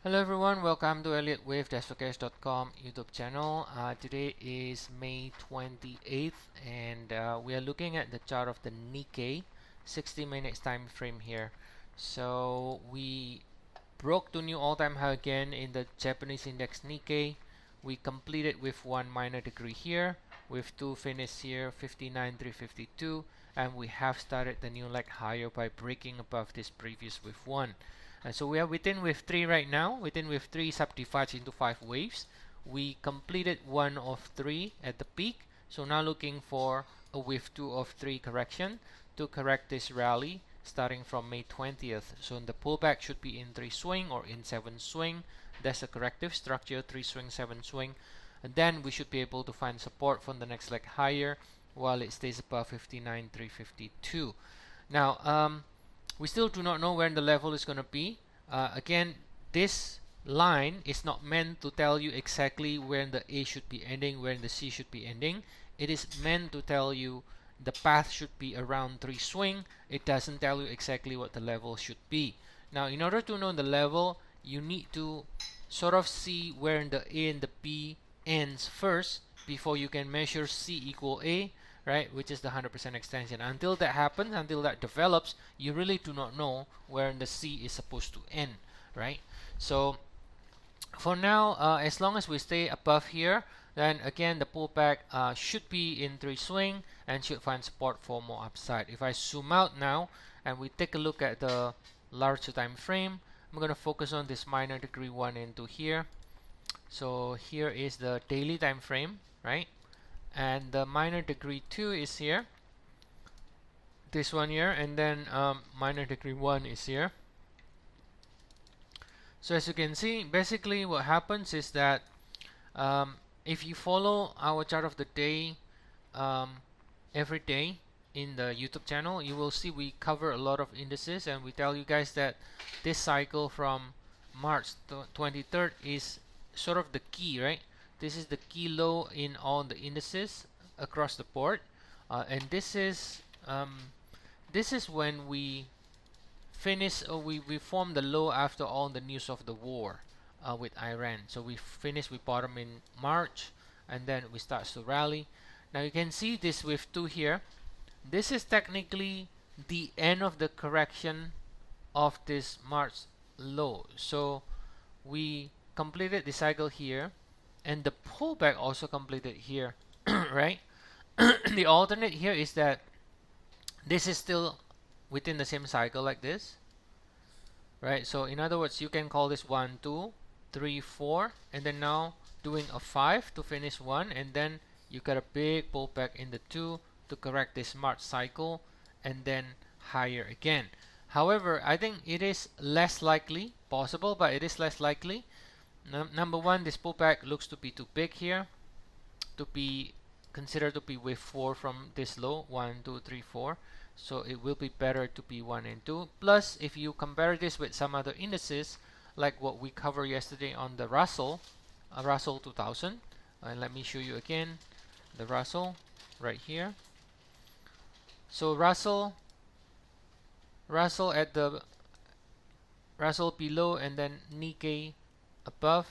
Hello everyone, welcome to Elliottwave.com YouTube channel. Today is May 28th and we are looking at the chart of the Nikkei 60 minutes time frame here. So we broke to new all-time high again in the Japanese index Nikkei. We completed with one minor degree here, with two finished here, 59,352, and we have started the new leg higher by breaking above this previous with one. And so we are within with 3 right now, within with 3 subdivides into 5 waves. We completed one of 3 at the peak, so now looking for a wave 2 of 3 correction to correct this rally starting from May 20th. So the pullback should be in 3 swing or in 7 swing. That's a corrective structure, 3 swing, 7 swing. And then we should be able to find support from the next leg higher while it stays above 59,352. Now, we still do not know where the level is going to be. Again, this line is not meant to tell you exactly where the A should be ending, where the C should be ending. It is meant to tell you the path should be around 3 swing. It doesn't tell you exactly what the level should be. Now, in order to know the level, you need to sort of see where the A and the B ends first before you can measure C equal A, right, which is the 100% extension. Until that happens, until that develops, you really do not know where the C is supposed to end, right? So for now, as long as we stay above here, then again the pullback should be in 3 swing and should find support for more upside. If I zoom out now and we take a look at the larger time frame, I'm going to focus on this minor degree 1 and 2 here. So here is the daily time frame, right? And the minor degree 2 is here, this one here, and then minor degree 1 is here. So as you can see, basically what happens is that if you follow our chart of the day every day in the YouTube channel, you will see we cover a lot of indices, and we tell you guys that this cycle from March 23rd is sort of the key, right? This is the key low in all the indices across the board, and this is when we finish, we form the low after all the news of the war with Iran. So we finish, we bottom in March, and then we start to rally. Now you can see this with 2 here. This is technically the end of the correction of this March low. So we completed the cycle here, and the pullback also completed here, right? The alternate here is that this is still within the same cycle like this, right? So in other words, you can call this 1, 2, 3, 4, and then now doing a 5 to finish 1, and then you got a big pullback in the 2 to correct this March cycle, and then higher again. However, I think it is less likely, possible, but it is less likely. Number one, this pullback looks to be too big here to be considered to be wave 4 from this low, 1, 2, 3, 4. So it will be better to be 1 and 2. Plus, if you compare this with some other indices, like what we covered yesterday on the Russell 2000, and let me show you again the Russell right here. So Russell at the Russell below, and then Nikkei above.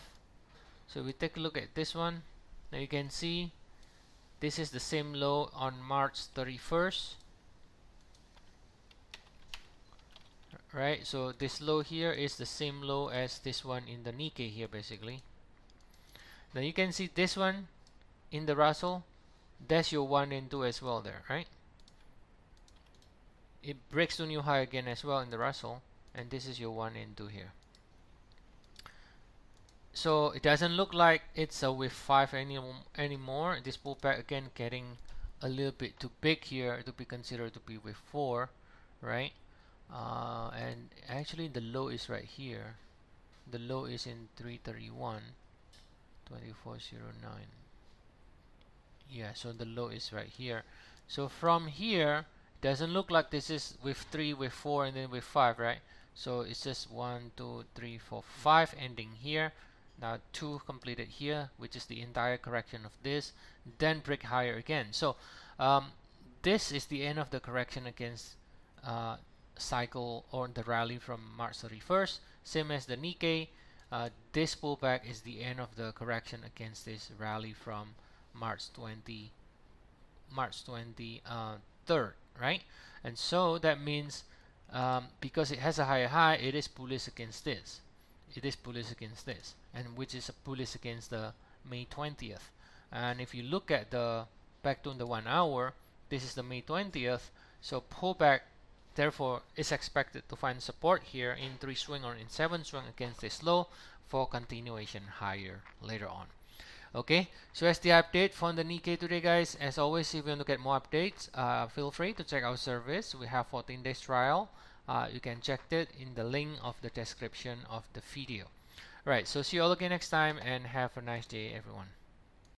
So we take a look at this one. Now you can see this is the same low on March 31st, right? So this low here is the same low as this one in the Nikkei here, basically. Now you can see this one in the Russell, that's your 1 and 2 as well there, right? It breaks to new high again as well in the Russell, and this is your 1 and 2 here. So it doesn't look like it's a wave 5 anymore. This pullback again getting a little bit too big here to be considered to be wave 4, right? And actually the low is right here. The low is in 331, 2409. Yeah, so the low is right here. So from here, doesn't look like this is wave 3, wave 4, and then wave 5, right? So it's just 1, 2, 3, 4, 5 ending here. Now 2 completed here, which is the entire correction of this, then break higher again. So this is the end of the correction against cycle or the rally from March 31st. Same as the Nikkei. this pullback is the end of the correction against this rally from March 23rd, right? And so that means because it has a higher high, it is bullish against this. It is bullish against this, and which is bullish against the May 20th. And if you look at the back to the 1 hour, this is the May 20th. So pullback therefore is expected to find support here in 3 swing or in 7 swing against this low for continuation higher later on. Okay, so that's the update from the Nikkei today, guys. As always, if you want to get more updates, feel free to check our service. We have 14 days trial. You can check it in the link of the description of the video. Right, so see you all again next time, and have a nice day, everyone.